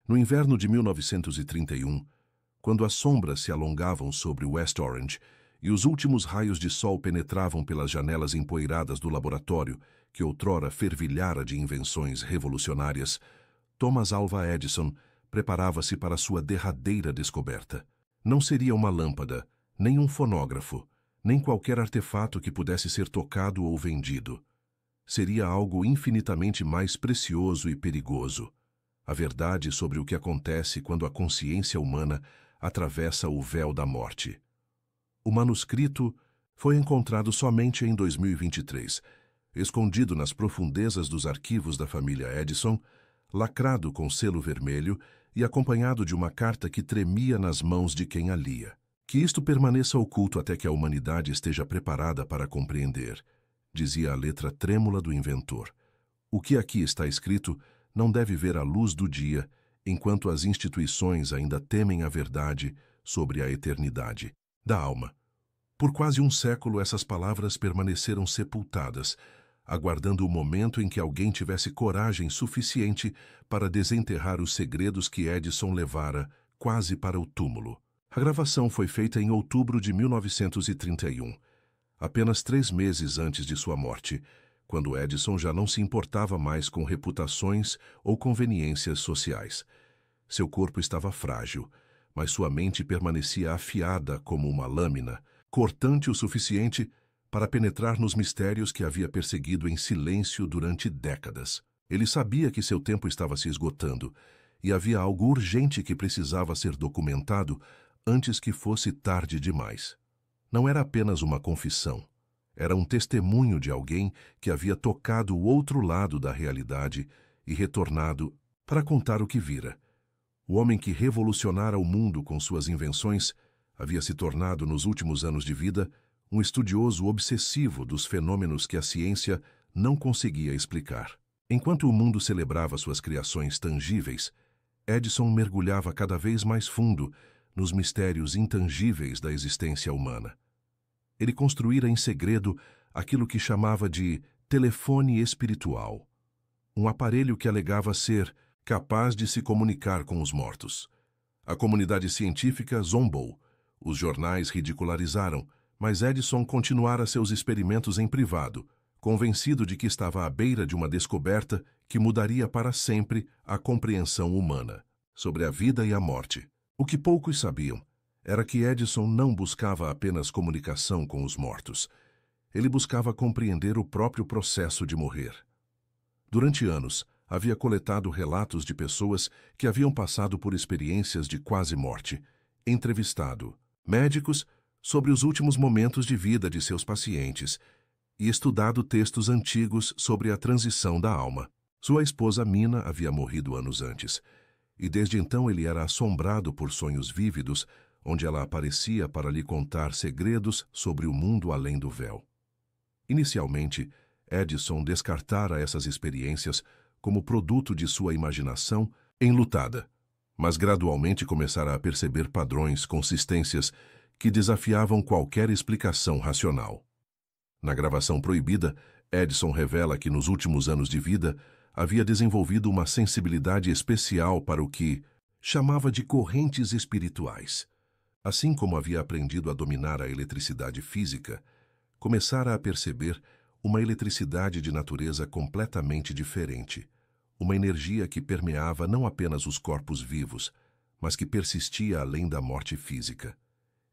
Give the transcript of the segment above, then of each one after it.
No inverno de 1931, quando as sombras se alongavam sobre West Orange e os últimos raios de sol penetravam pelas janelas empoeiradas do laboratório, que outrora fervilhara de invenções revolucionárias, Thomas Alva Edison preparava-se para sua derradeira descoberta. Não seria uma lâmpada, nem um fonógrafo, nem qualquer artefato que pudesse ser tocado ou vendido. Seria algo infinitamente mais precioso e perigoso. A verdade sobre o que acontece quando a consciência humana atravessa o véu da morte. O manuscrito foi encontrado somente em 2023, escondido nas profundezas dos arquivos da família Edison, lacrado com selo vermelho e acompanhado de uma carta que tremia nas mãos de quem a lia. Que isto permaneça oculto até que a humanidade esteja preparada para compreender, dizia a letra trêmula do inventor. O que aqui está escrito não deve ver a luz do dia, enquanto as instituições ainda temem a verdade sobre a eternidade da alma. Por quase um século essas palavras permaneceram sepultadas, aguardando o momento em que alguém tivesse coragem suficiente para desenterrar os segredos que Edison levara quase para o túmulo. A gravação foi feita em outubro de 1931, apenas 3 meses antes de sua morte, quando Edison já não se importava mais com reputações ou conveniências sociais. Seu corpo estava frágil, mas sua mente permanecia afiada como uma lâmina, cortante o suficiente para penetrar nos mistérios que havia perseguido em silêncio durante décadas. Ele sabia que seu tempo estava se esgotando e havia algo urgente que precisava ser documentado antes que fosse tarde demais. Não era apenas uma confissão. Era um testemunho de alguém que havia tocado o outro lado da realidade e retornado para contar o que vira. O homem que revolucionara o mundo com suas invenções havia se tornado, nos últimos anos de vida, um estudioso obsessivo dos fenômenos que a ciência não conseguia explicar. Enquanto o mundo celebrava suas criações tangíveis, Edison mergulhava cada vez mais fundo nos mistérios intangíveis da existência humana. Ele construíra em segredo aquilo que chamava de telefone espiritual, um aparelho que alegava ser capaz de se comunicar com os mortos. A comunidade científica zombou, os jornais ridicularizaram, mas Edison continuara seus experimentos em privado, convencido de que estava à beira de uma descoberta que mudaria para sempre a compreensão humana sobre a vida e a morte. O que poucos sabiam era que Edison não buscava apenas comunicação com os mortos. Ele buscava compreender o próprio processo de morrer. Durante anos, havia coletado relatos de pessoas que haviam passado por experiências de quase morte, entrevistado médicos sobre os últimos momentos de vida de seus pacientes e estudado textos antigos sobre a transição da alma. Sua esposa Mina havia morrido anos antes, e desde então ele era assombrado por sonhos vívidos, onde ela aparecia para lhe contar segredos sobre o mundo além do véu. Inicialmente, Edison descartara essas experiências como produto de sua imaginação enlutada, mas gradualmente começara a perceber padrões, consistências que desafiavam qualquer explicação racional. Na gravação proibida, Edison revela que nos últimos anos de vida havia desenvolvido uma sensibilidade especial para o que chamava de correntes espirituais. Assim como havia aprendido a dominar a eletricidade física, começara a perceber uma eletricidade de natureza completamente diferente, uma energia que permeava não apenas os corpos vivos, mas que persistia além da morte física.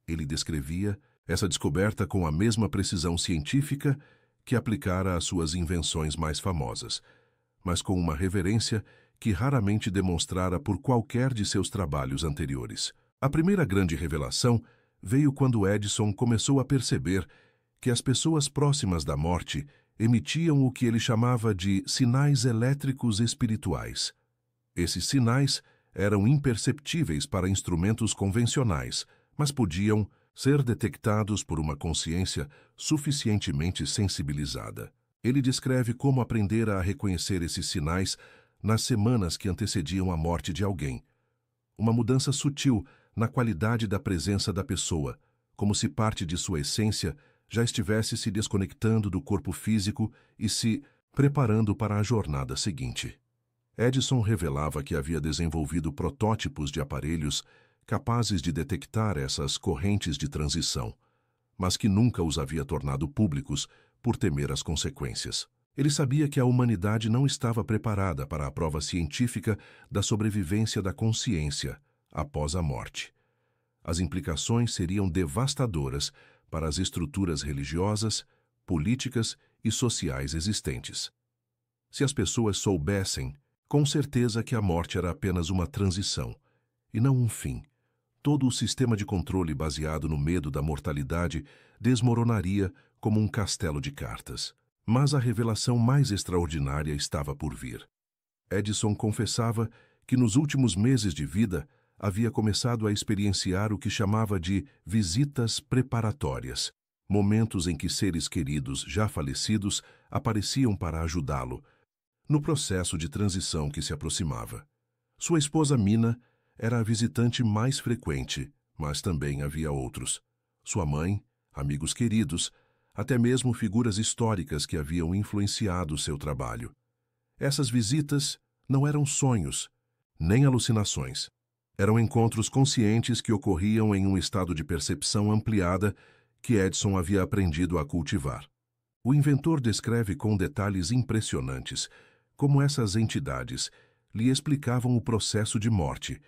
Ele descrevia essa descoberta com a mesma precisão científica que aplicara às suas invenções mais famosas, mas com uma reverência que raramente demonstrara por qualquer de seus trabalhos anteriores. A primeira grande revelação veio quando Edison começou a perceber que as pessoas próximas da morte emitiam o que ele chamava de sinais elétricos espirituais. Esses sinais eram imperceptíveis para instrumentos convencionais, mas podiam ser detectados por uma consciência suficientemente sensibilizada. Ele descreve como aprendera a reconhecer esses sinais nas semanas que antecediam a morte de alguém. Uma mudança sutil na qualidade da presença da pessoa, como se parte de sua essência já estivesse se desconectando do corpo físico e se preparando para a jornada seguinte. Edison revelava que havia desenvolvido protótipos de aparelhos capazes de detectar essas correntes de transição, mas que nunca os havia tornado públicos por temer as consequências. Ele sabia que a humanidade não estava preparada para a prova científica da sobrevivência da consciência após a morte. As implicações seriam devastadoras para as estruturas religiosas, políticas e sociais existentes. Se as pessoas soubessem, com certeza que a morte era apenas uma transição, e não um fim, todo o sistema de controle baseado no medo da mortalidade desmoronaria como um castelo de cartas. Mas a revelação mais extraordinária estava por vir. Edison confessava que nos últimos meses de vida havia começado a experienciar o que chamava de visitas preparatórias, momentos em que seres queridos já falecidos apareciam para ajudá-lo no processo de transição que se aproximava. Sua esposa Mina era a visitante mais frequente, mas também havia outros. Sua mãe, amigos queridos, até mesmo figuras históricas que haviam influenciado seu trabalho. Essas visitas não eram sonhos, nem alucinações. Eram encontros conscientes que ocorriam em um estado de percepção ampliada que Edison havia aprendido a cultivar. O inventor descreve com detalhes impressionantes como essas entidades lhe explicavam o processo de morte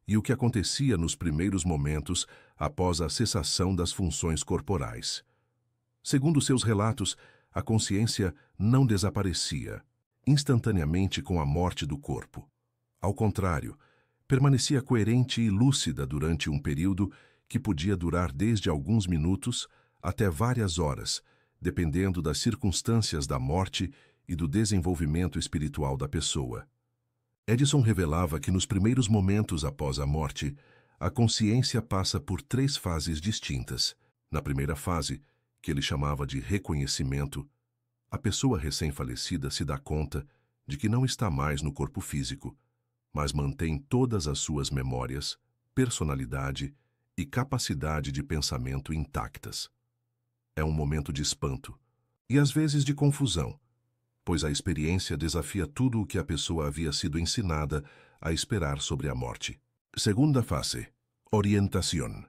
e o que acontecia nos primeiros momentos após a cessação das funções corporais. Segundo seus relatos, a consciência não desaparecia instantaneamente com a morte do corpo. Ao contrário, permanecia coerente e lúcida durante um período que podia durar desde alguns minutos até várias horas, dependendo das circunstâncias da morte e do desenvolvimento espiritual da pessoa. Edison revelava que nos primeiros momentos após a morte, a consciência passa por 3 fases distintas. Na primeira fase, que ele chamava de reconhecimento, a pessoa recém-falecida se dá conta de que não está mais no corpo físico, mas mantém todas as suas memórias, personalidade e capacidade de pensamento intactas. É um momento de espanto e às vezes de confusão, pois a experiência desafia tudo o que a pessoa havia sido ensinada a esperar sobre a morte. Segunda fase, orientación.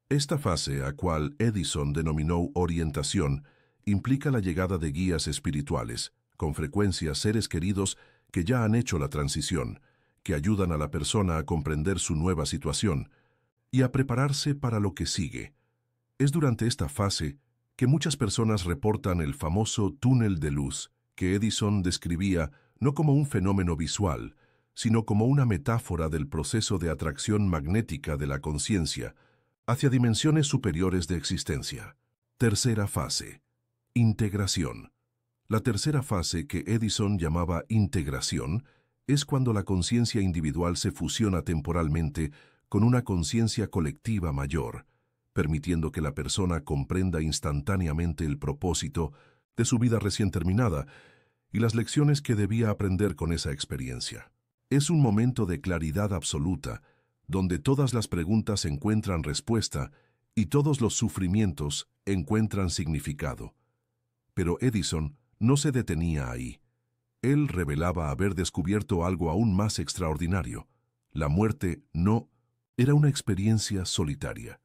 Esta fase, a cual Edison denominó orientación, implica la llegada de guías espirituales, con frecuencia seres queridos que ya han hecho la transición, que ayudan a la persona a comprender su nueva situación y a prepararse para lo que sigue. Es durante esta fase que muchas personas reportan el famoso túnel de luz, que Edison describía no como un fenómeno visual, sino como una metáfora del proceso de atracción magnética de la conciencia hacia dimensiones superiores de existencia. Tercera fase, integración. La tercera fase, que Edison llamaba integración, es cuando la conciencia individual se fusiona temporalmente con una conciencia colectiva mayor, permitiendo que la persona comprenda instantáneamente el propósito de su vida recién terminada y las lecciones que debía aprender con esa experiencia. Es un momento de claridad absoluta, donde todas las preguntas encuentran respuesta y todos los sufrimientos encuentran significado. Pero Edison no se detenía ahí. Él revelaba haber descubierto algo aún más extraordinario. La muerte no era una experiencia solitaria.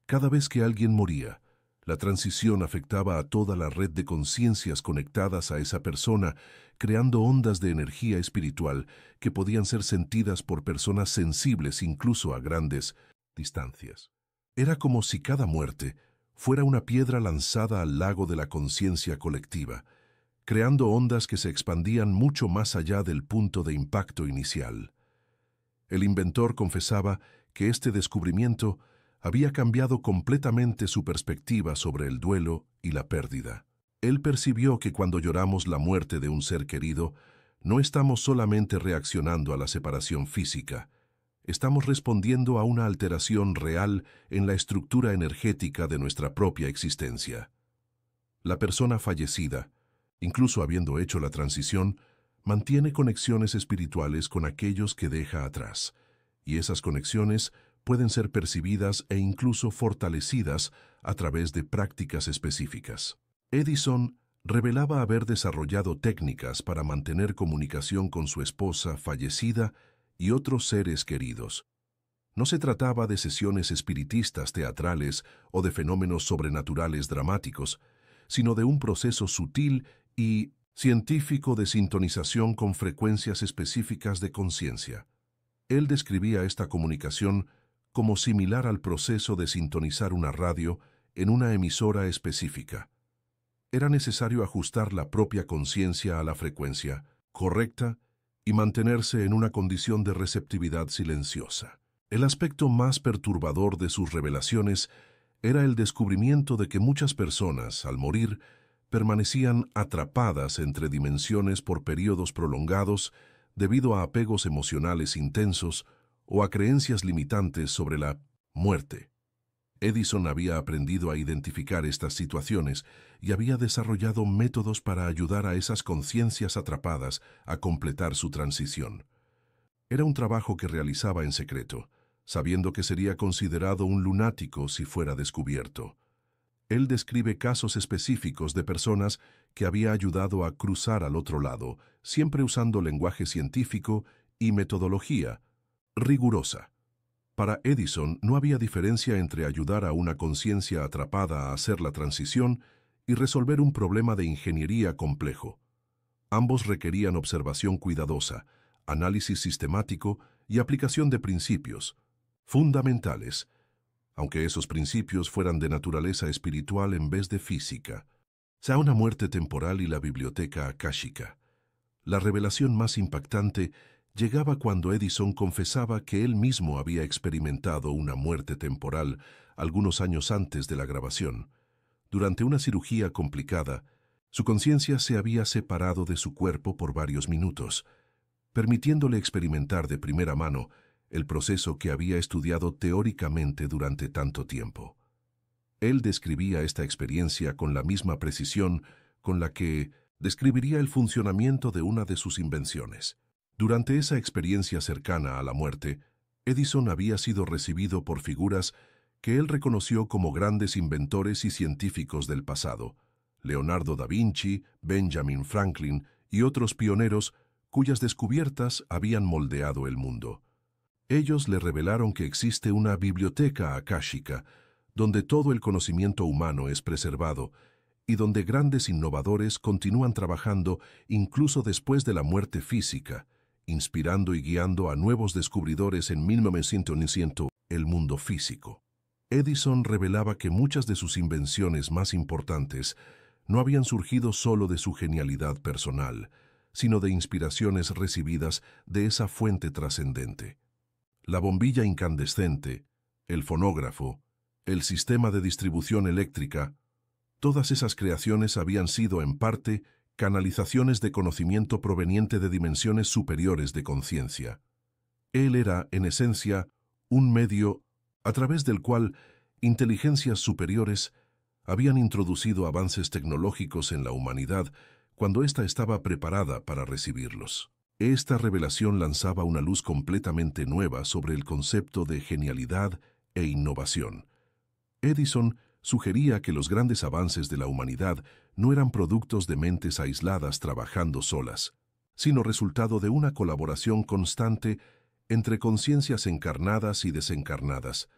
Cada vez que alguien moría, la transición afectaba a toda la red de conciencias conectadas a esa persona, creando ondas de energía espiritual que podían ser sentidas por personas sensibles incluso a grandes distancias. Era como si cada muerte fuera una piedra lanzada al lago de la conciencia colectiva, creando ondas que se expandían mucho más allá del punto de impacto inicial. El inventor confesaba que este descubrimiento había cambiado completamente su perspectiva sobre el duelo y la pérdida. Él percibió que cuando lloramos la muerte de un ser querido, no estamos solamente reaccionando a la separación física, estamos respondiendo a una alteración real en la estructura energética de nuestra propia existencia. La persona fallecida, incluso habiendo hecho la transición, mantiene conexiones espirituales con aquellos que deja atrás, y esas conexiones pueden ser percibidas e incluso fortalecidas a través de prácticas específicas. Edison revelaba haber desarrollado técnicas para mantener comunicación con su esposa fallecida y otros seres queridos. No se trataba de sesiones espiritistas teatrales o de fenómenos sobrenaturales dramáticos, sino de un proceso sutil y científico de sintonización con frecuencias específicas de conciencia. Él describía esta comunicación como similar al proceso de sintonizar una radio en una emisora específica. Era necesario ajustar la propia conciencia a la frecuencia correcta y mantenerse en una condición de receptividad silenciosa. El aspecto más perturbador de sus revelaciones era el descubrimiento de que muchas personas, al morir, permanecían atrapadas entre dimensiones por periodos prolongados debido a apegos emocionales intensos o a creencias limitantes sobre la muerte. Edison había aprendido a identificar estas situaciones y había desarrollado métodos para ayudar a esas conciencias atrapadas a completar su transición. Era un trabajo que realizaba en secreto, sabiendo que sería considerado un lunático si fuera descubierto. Él describe casos específicos de personas que había ayudado a cruzar al otro lado, siempre usando lenguaje científico y metodología rigurosa. Para Edison no había diferencia entre ayudar a una conciencia atrapada a hacer la transición y resolver un problema de ingeniería complejo. Ambos requerían observación cuidadosa, análisis sistemático y aplicación de principios fundamentales, aunque esos principios fueran de naturaleza espiritual en vez de física. Sea una muerte temporal y la biblioteca akáshica. La revelación más impactante llegaba cuando Edison confesaba que él mismo había experimentado una muerte temporal algunos años antes de la grabación. Durante una cirugía complicada, su conciencia se había separado de su cuerpo por varios minutos, permitiéndole experimentar de primera mano el proceso que había estudiado teóricamente durante tanto tiempo. Él describía esta experiencia con la misma precisión con la que describiría el funcionamiento de una de sus invenciones. Durante esa experiencia cercana a la muerte, Edison había sido recibido por figuras que él reconoció como grandes inventores y científicos del pasado: Leonardo da Vinci, Benjamin Franklin y otros pioneros cuyas descubiertas habían moldeado el mundo. Ellos le revelaron que existe una biblioteca akáshica, donde todo el conocimiento humano es preservado y donde grandes innovadores continúan trabajando incluso después de la muerte física, inspirando y guiando a nuevos descubridores en 1900 el mundo físico. Edison revelaba que muchas de sus invenciones más importantes no habían surgido solo de su genialidad personal, sino de inspiraciones recibidas de esa fuente trascendente. La bombilla incandescente, el fonógrafo, el sistema de distribución eléctrica, todas esas creaciones habían sido en parte canalizaciones de conocimiento proveniente de dimensiones superiores de conciencia. Él era, en esencia, un medio a través del cual inteligencias superiores habían introducido avances tecnológicos en la humanidad cuando ésta estaba preparada para recibirlos. Esta revelación lanzaba una luz completamente nueva sobre el concepto de genialidad e innovación. Edison sugería que los grandes avances de la humanidad no eran productos de mentes aisladas trabajando solas, sino resultado de una colaboración constante entre conciencias encarnadas y desencarnadas,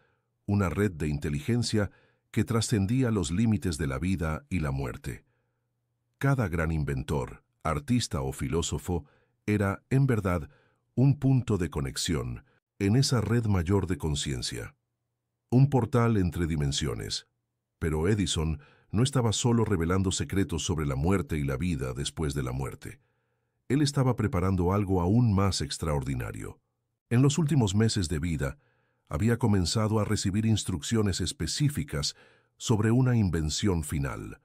una red de inteligencia que trascendía los límites de la vida y la muerte. Cada gran inventor, artista o filósofo era, en verdad, un punto de conexión en esa red mayor de conciencia. Un portal entre dimensiones. Pero Edison no estaba solo revelando secretos sobre la muerte y la vida después de la muerte. Él estaba preparando algo aún más extraordinario. En los últimos meses de vida, había comenzado a recibir instrucciones específicas sobre una invención final.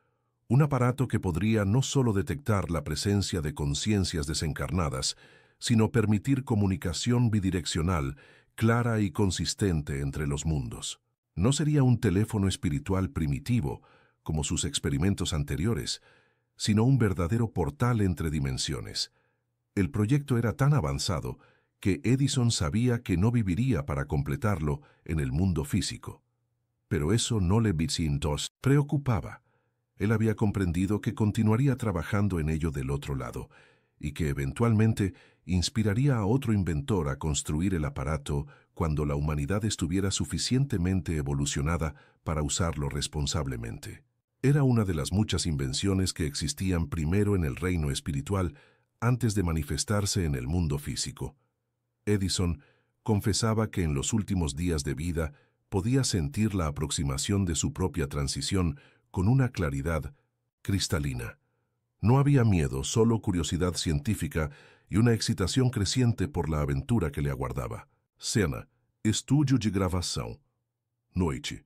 Un aparato que podría no solo detectar la presencia de conciencias desencarnadas, sino permitir comunicación bidireccional, clara y consistente entre los mundos. No sería un teléfono espiritual primitivo, como sus experimentos anteriores, sino un verdadero portal entre dimensiones. El proyecto era tan avanzado que Edison sabía que no viviría para completarlo en el mundo físico. Pero eso no le preocupaba. Él había comprendido que continuaría trabajando en ello del otro lado, y que eventualmente inspiraría a otro inventor a construir el aparato cuando la humanidad estuviera suficientemente evolucionada para usarlo responsablemente. Era una de las muchas invenciones que existían primero en el reino espiritual antes de manifestarse en el mundo físico. Edison confesaba que en los últimos días de vida podía sentir la aproximación de su propia transición con una claridad cristalina. No había miedo, solo curiosidad científica e uma excitação crescente por la aventura que lhe aguardava. Cena: estúdio de gravação. Noite.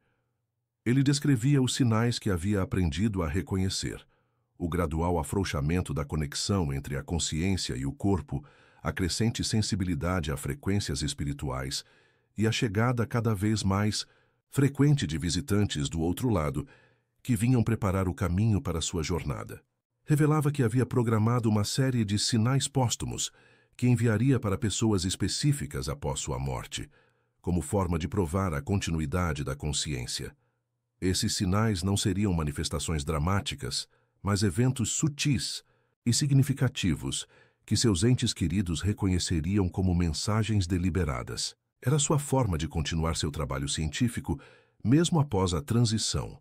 Ele descrevia os sinais que havia aprendido a reconhecer. O gradual afrouxamento da conexão entre a consciência e o corpo, a crescente sensibilidade a frequências espirituais e a chegada cada vez mais frequente de visitantes do outro lado que vinham preparar o caminho para sua jornada. Revelava que havia programado uma série de sinais póstumos que enviaria para pessoas específicas após sua morte, como forma de provar a continuidade da consciência. Esses sinais não seriam manifestações dramáticas, mas eventos sutis e significativos que seus entes queridos reconheceriam como mensagens deliberadas. Era sua forma de continuar seu trabalho científico mesmo após a transição,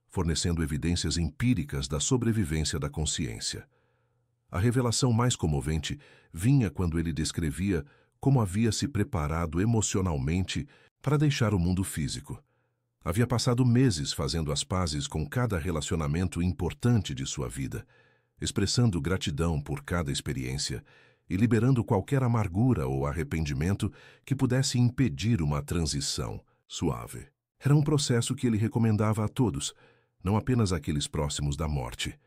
fornecendo evidências empíricas da sobrevivência da consciência. A revelação mais comovente vinha quando ele descrevia como havia se preparado emocionalmente para deixar o mundo físico. Havia passado meses fazendo as pazes com cada relacionamento importante de sua vida, expressando gratidão por cada experiência e liberando qualquer amargura ou arrependimento que pudesse impedir uma transição suave. Era um processo que ele recomendava a todos, não apenas àqueles próximos da morte,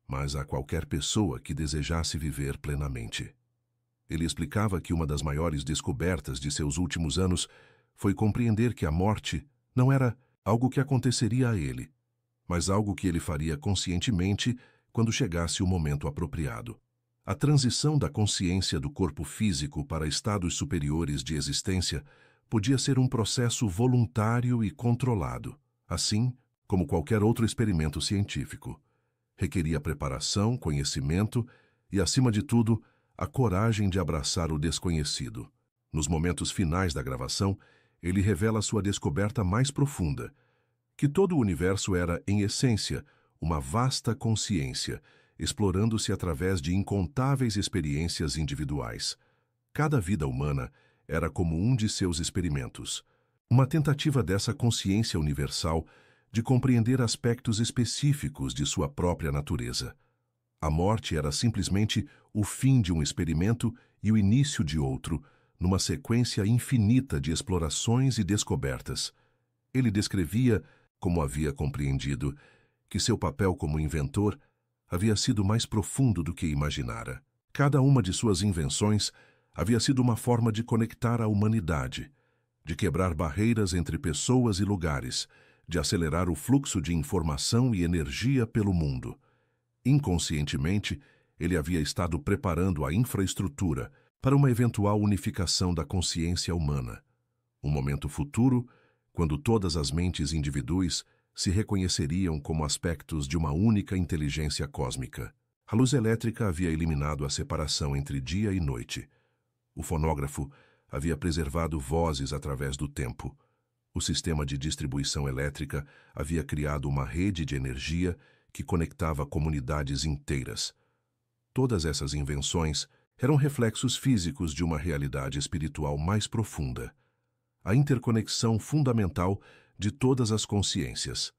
mas a qualquer pessoa que desejasse viver plenamente. Ele explicava que uma das maiores descobertas de seus últimos anos foi compreender que a morte não era algo que aconteceria a ele, mas algo que ele faria conscientemente quando chegasse o momento apropriado. A transição da consciência do corpo físico para estados superiores de existência podia ser um processo voluntário e controlado, assim como qualquer outro experimento científico. Requeria preparação, conhecimento e, acima de tudo, a coragem de abraçar o desconhecido. Nos momentos finais da gravação, ele revela sua descoberta mais profunda, que todo o universo era, em essência, uma vasta consciência, explorando-se através de incontáveis experiências individuais. Cada vida humana era como um de seus experimentos, uma tentativa dessa consciência universal de compreender aspectos específicos de sua própria natureza. A morte era simplesmente o fim de um experimento e o início de outro, numa sequência infinita de explorações e descobertas. Ele descrevia, como havia compreendido, que seu papel como inventor havia sido mais profundo do que imaginara. Cada uma de suas invenções havia sido uma forma de conectar a humanidade, de quebrar barreiras entre pessoas e lugares, de acelerar o fluxo de informação e energia pelo mundo. Inconscientemente, ele havia estado preparando a infraestrutura para uma eventual unificação da consciência humana. Um momento futuro, quando todas as mentes individuais se reconheceriam como aspectos de uma única inteligência cósmica. A luz elétrica havia eliminado a separação entre dia e noite. O fonógrafo havia preservado vozes através do tempo. O sistema de distribuição elétrica havia criado uma rede de energia que conectava comunidades inteiras. Todas essas invenções eram reflexos físicos de uma realidade espiritual mais profunda, a interconexão fundamental de todas as consciências.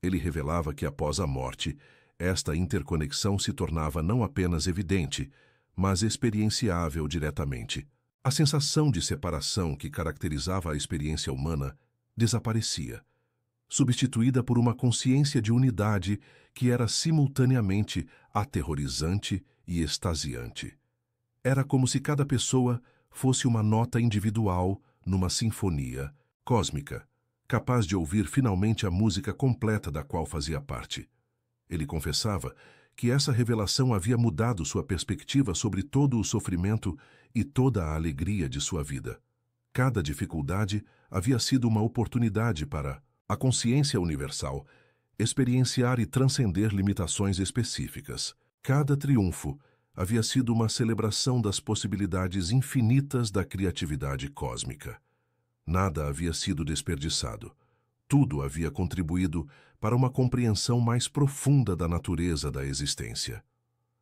Ele revelava que após a morte, esta interconexão se tornava não apenas evidente, mas experienciável diretamente. A sensação de separação que caracterizava a experiência humana desaparecia, substituída por uma consciência de unidade que era simultaneamente aterrorizante e extasiante. Era como se cada pessoa fosse uma nota individual numa sinfonia cósmica, capaz de ouvir finalmente a música completa da qual fazia parte. Ele confessava que essa revelação havia mudado sua perspectiva sobre todo o sofrimento e toda a alegria de sua vida. Cada dificuldade havia sido uma oportunidade para a consciência universal experienciar e transcender limitações específicas. Cada triunfo havia sido uma celebração das possibilidades infinitas da criatividade cósmica. Nada havia sido desperdiçado. Tudo havia contribuído para uma compreensão mais profunda da natureza da existência.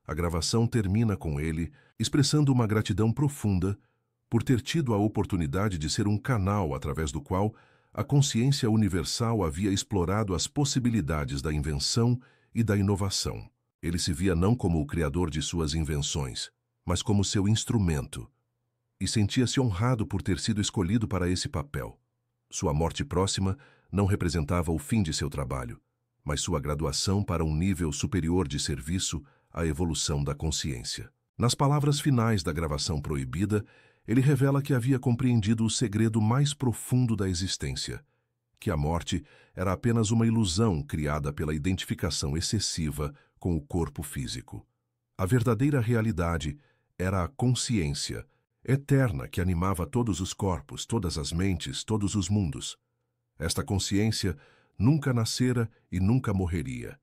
A gravação termina com ele expressando uma gratidão profunda por ter tido a oportunidade de ser um canal através do qual a consciência universal havia explorado as possibilidades da invenção e da inovação. Ele se via não como o criador de suas invenções, mas como seu instrumento, e sentia-se honrado por ter sido escolhido para esse papel. Sua morte próxima não representava o fim de seu trabalho, mas sua graduação para um nível superior de serviço à evolução da consciência. Nas palavras finais da gravação proibida, ele revela que havia compreendido o segredo mais profundo da existência, que a morte era apenas uma ilusão criada pela identificação excessiva com o corpo físico. A verdadeira realidade era a consciência, eterna, que animava todos os corpos, todas as mentes, todos os mundos. Esta consciência nunca nascera e nunca morreria.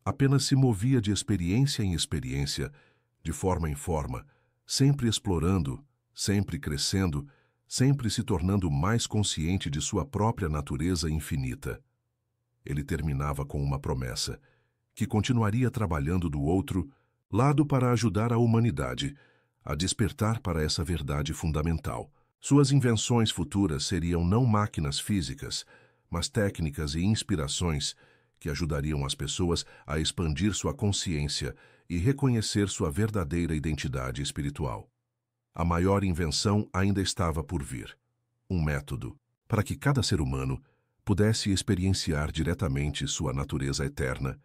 Apenas se movia de experiência em experiência, de forma em forma, sempre explorando, sempre crescendo, sempre se tornando mais consciente de sua própria natureza infinita. Ele terminava com uma promessa, que continuaria trabalhando do outro lado para ajudar a humanidade a despertar para essa verdade fundamental. Suas invenções futuras seriam não máquinas físicas, mas técnicas e inspirações que ajudariam as pessoas a expandir sua consciência e reconhecer sua verdadeira identidade espiritual. A maior invenção ainda estava por vir. Um método para que cada ser humano pudesse experienciar diretamente sua natureza eterna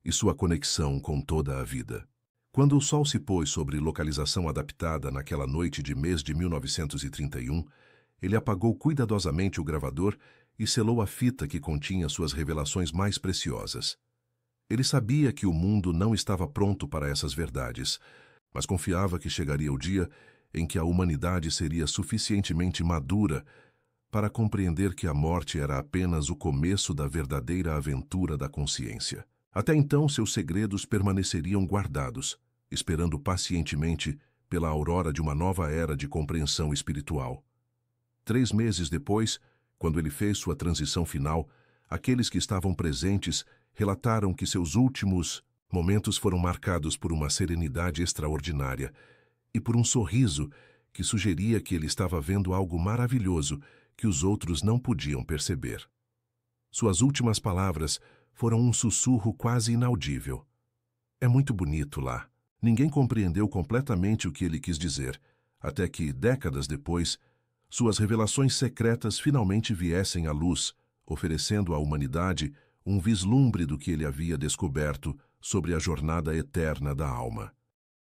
e sua conexão com toda a vida. Quando o sol se pôs sobre localização adaptada naquela noite de mês de 1931, ele apagou cuidadosamente o gravador e selou a fita que continha suas revelações mais preciosas. Ele sabia que o mundo não estava pronto para essas verdades, mas confiava que chegaria o dia em que a humanidade seria suficientemente madura para compreender que a morte era apenas o começo da verdadeira aventura da consciência. Até então, seus segredos permaneceriam guardados, esperando pacientemente pela aurora de uma nova era de compreensão espiritual. 3 meses depois, quando ele fez sua transição final, aqueles que estavam presentes relataram que seus últimos momentos foram marcados por uma serenidade extraordinária e por um sorriso que sugeria que ele estava vendo algo maravilhoso que os outros não podiam perceber. Suas últimas palavras foram um sussurro quase inaudível. É muito bonito lá. Ninguém compreendeu completamente o que ele quis dizer, até que, décadas depois, suas revelações secretas finalmente viessem à luz, oferecendo à humanidade um vislumbre do que ele havia descoberto sobre a jornada eterna da alma.